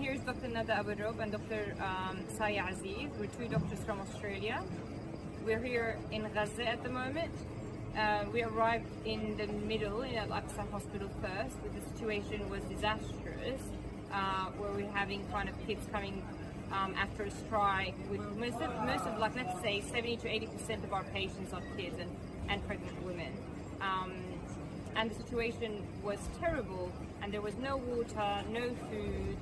Here's Dr. Nada Aburob and Dr. Saya Aziz. We're two doctors from Australia. We're here in Gaza at the moment. We arrived in the middle in Al-Aqsa hospital first, but the situation was disastrous, where we're having kind of kids coming after a strike. With most of like, let's say 70 to 80% of our patients are kids and pregnant women. And the situation was terrible, and there was no water, no food,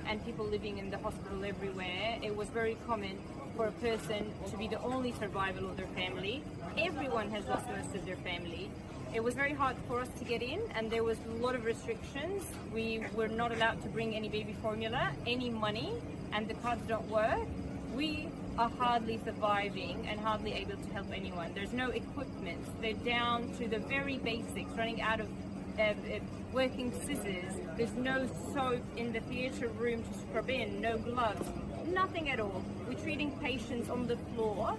and people living in the hospital everywhere. It was very common for a person to be the only survival of their family. Everyone has lost most of their family. It was very hard for us to get in, and there was a lot of restrictions. We were not allowed to bring any baby formula, any money, and the cards don't work. We are hardly surviving and hardly able to help anyone. There's no equipment. They're down to the very basics, running out of working scissors. There's no soap in the theatre room to scrub in, no gloves, nothing at all. We're treating patients on the floor,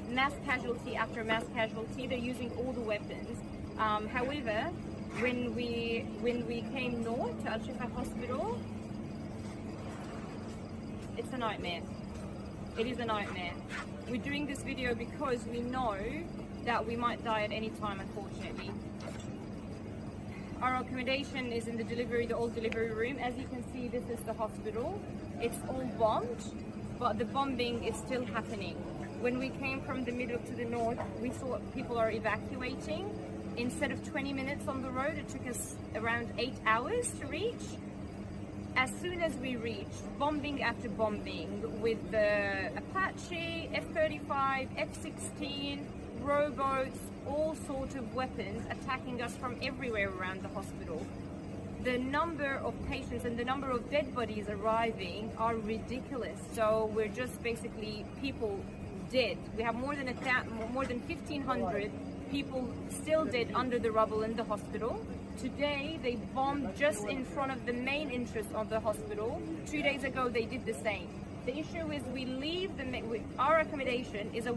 mass casualty after mass casualty. They're using all the weapons. However, when we came north to Al-Shifa hospital, it's a nightmare. It is a nightmare. We're doing this video because we know that we might die at any time, unfortunately. Our accommodation is in the old delivery room. As you can see, this is the hospital. It's all bombed, but the bombing is still happening. When we came from the middle to the north, we saw people are evacuating. Instead of 20 minutes on the road, it took us around 8 hours to reach. As soon as we reached, bombing after bombing with the Apache, F-35, F-16, rowboats, all sorts of weapons attacking us from everywhere around the hospital. The number of patients and the number of dead bodies arriving are ridiculous. So we're just basically people dead. We have more than 1,500 people still dead under the rubble in the hospital. Today they bombed just in front of the main entrance of the hospital. 2 days ago they did the same. The issue is we leave our accommodation is a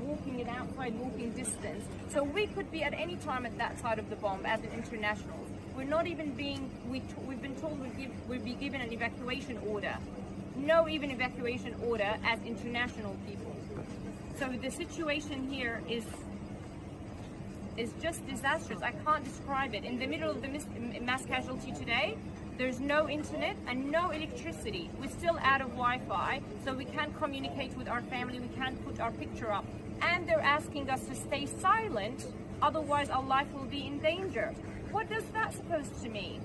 outside walking distance, so we could be at any time at that side of the bomb as an international. We're not even we've been told we'd be given an evacuation order. No even evacuation order as international people. So the situation here is just disastrous. I can't describe it. In the middle of the mass casualty today, there's no internet and no electricity. We're still out of Wi-Fi, so we can't communicate with our family, we can't put our picture up. And they're asking us to stay silent, otherwise our life will be in danger. What does that supposed to mean?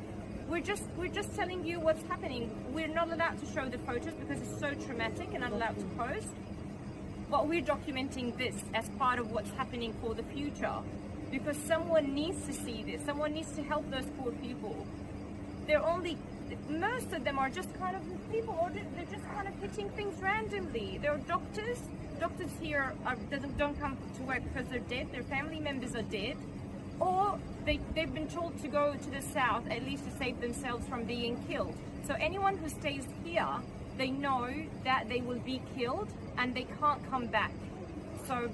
We're just telling you what's happening. We're not allowed to show the photos because it's so traumatic and not allowed to post. But we're documenting this as part of what's happening for the future. Because someone needs to see this. Someone needs to help those poor people. Most of them are just kind of people, or they're just kind of hitting things randomly. There are doctors. Doctors here don't come to work because they're dead. Their family members are dead. Or they've been told to go to the south, at least to save themselves from being killed. So anyone who stays here, they know that they will be killed and they can't come back. So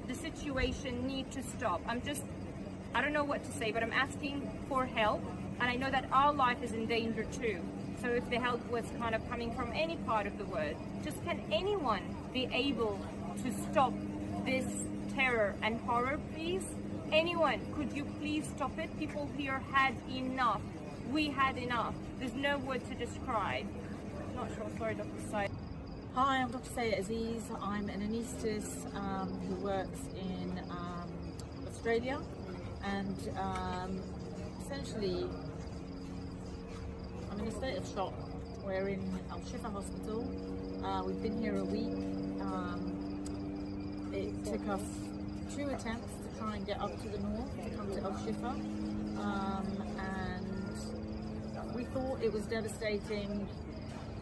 the situation needs to stop. I don't know what to say, but I'm asking for help, and I know that our life is in danger too. So if the help was kind of coming from any part of the world, just can anyone be able to stop this terror and horror, please? Anyone, could you please stop it? People here had enough. We had enough. There's no word to describe. Not sure, sorry, Dr. Said. Hi, I'm Dr. Saya Aziz. I'm an anaesthetist who works in Australia, and essentially I'm in a state of shock. We're in Al-Shifa hospital. We've been here a week. It took us 2 attempts to try and get up to the north to come to Al-Shifa, and we thought it was devastating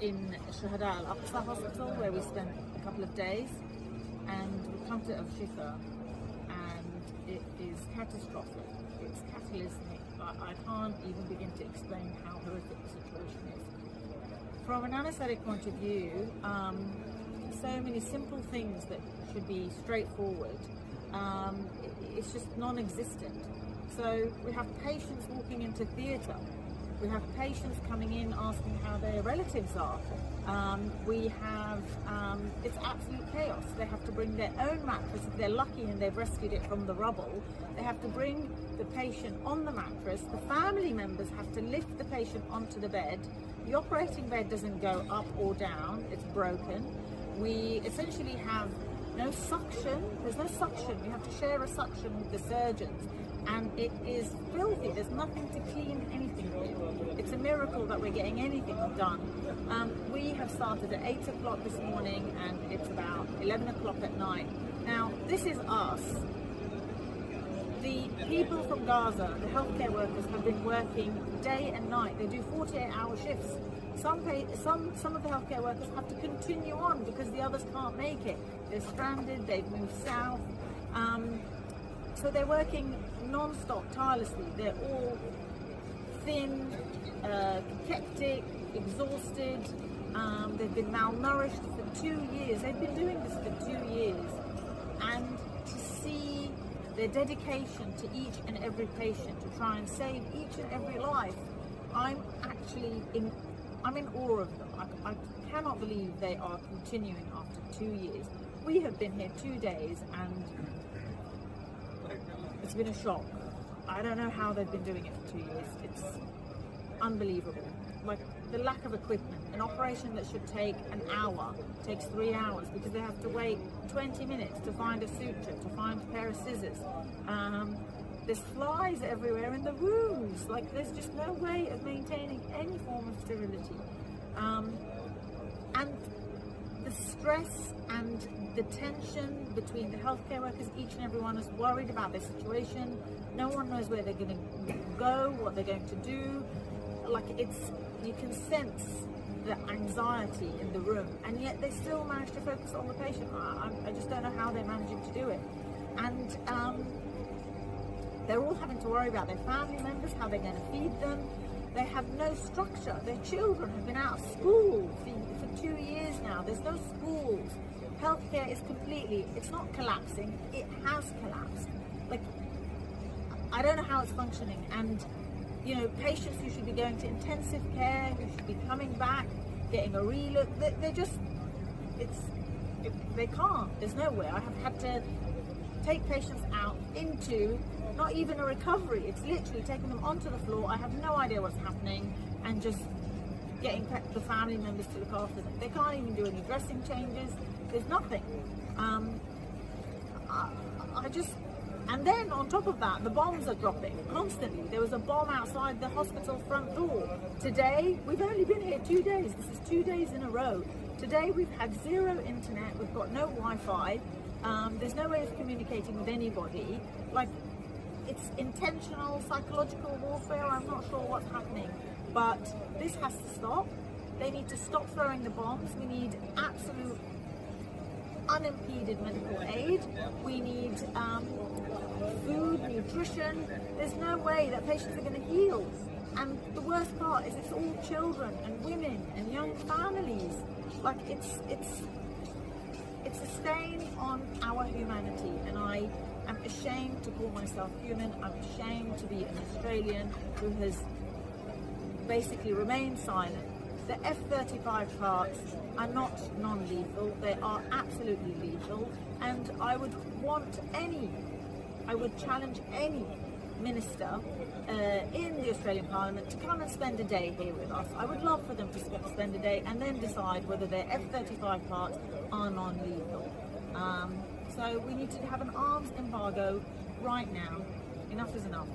in Shuhada Al-Aqsa hospital, where we spent a couple of days, and we come to Al-Shifa and it is catastrophic. It's cataclysmic. I can't even begin to explain how horrific the situation is. From an anaesthetic point of view, so many simple things that should be straightforward, it's just non-existent. So we have patients walking into theatre We have patients coming in asking how their relatives are. We have, it's absolute chaos. They have to bring their own mattress. If they're lucky and they've rescued it from the rubble, they have to bring the patient on the mattress. The family members have to lift the patient onto the bed. The operating bed doesn't go up or down, it's broken. We essentially have no suction. There's no suction. We have to share a suction with the surgeons. And it is filthy. There's nothing to clean anything with. It's a miracle that we're getting anything done. We have started at 8 o'clock this morning and it's about 11 o'clock at night. Now, this is us. The people from Gaza, the healthcare workers, have been working day and night. They do 48-hour shifts. Some of the healthcare workers have to continue on because the others can't make it. They're stranded, they've moved south. So they're working non-stop, tirelessly. They're all thin, hectic, exhausted. They've been malnourished for 2 years. They've been doing this for 2 years. And to see their dedication to each and every patient, to try and save each and every life, I'm in awe of them. I cannot believe they are continuing after 2 years. We have been here 2 days and it's been a shock. I don't know how they've been doing it for 2 years. It's unbelievable. Like the lack of equipment. An operation that should take an hour takes 3 hours because they have to wait 20 minutes to find a suture, to find a pair of scissors. There's flies everywhere in the rooms. Like there's just no way of maintaining any form of sterility. And the stress and the tension between the healthcare workers, each and everyone is worried about their situation. No one knows where they're going to go, what they're going to do. Like you can sense the anxiety in the room, and yet they still manage to focus on the patient. I just don't know how they're managing to do it. And they're all having to worry about their family members, how they're going to feed them. They have no structure. Their children have been out of school for 2 years now. There's no schools. Healthcare is completely, it's not collapsing, it has collapsed. Like, I don't know how it's functioning. And, you know, patients who should be going to intensive care, who should be coming back, getting a relook, they're just, they can't. There's no way. I have had to take patients out into not even a recovery. It's literally taking them onto the floor. I have no idea what's happening and just getting the family members to look after them. They can't even do any dressing changes. There's nothing. And then on top of that, the bombs are dropping constantly. There was a bomb outside the hospital front door. Today, we've only been here 2 days. This is 2 days in a row. Today we've had zero internet. We've got no Wi-Fi. There's no way of communicating with anybody. Like, it's intentional psychological warfare. I'm not sure what's happening, but this has to stop. They need to stop throwing the bombs. We need absolute unimpeded medical aid. We need food, nutrition. There's no way that patients are going to heal. And the worst part is it's all children and women and young families. Like it's a stain on our humanity, and I am ashamed to call myself human. I'm ashamed to be an Australian who has basically remained silent. The F-35 parts are not non-lethal, they are absolutely lethal, and I would challenge any minister in the Australian Parliament to come and spend a day here with us. I would love for them to spend a day and then decide whether their F-35 parts are non-lethal. So we need to have an arms embargo right now. Enough is enough.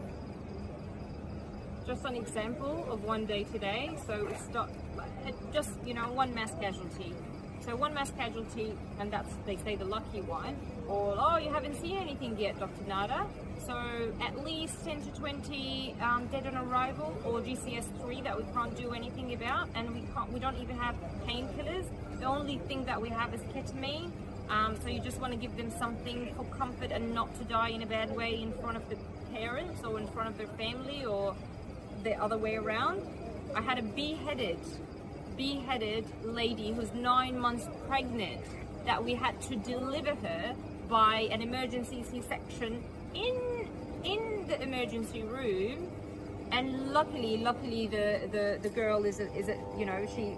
Just an example of one day today. So it's just, you know, one mass casualty. So one mass casualty, and that's, they say, the lucky one. Or, oh, you haven't seen anything yet, Dr. Nada. So at least 10 to 20 dead on arrival, or GCS3 that we can't do anything about, and we don't even have painkillers. The only thing that we have is ketamine. So you just want to give them something for comfort and not to die in a bad way in front of the parents or in front of their family or the other way around. I had a beheaded lady who's 9 months pregnant that we had to deliver her by an emergency C-section in the emergency room And luckily the girl is a, you know, she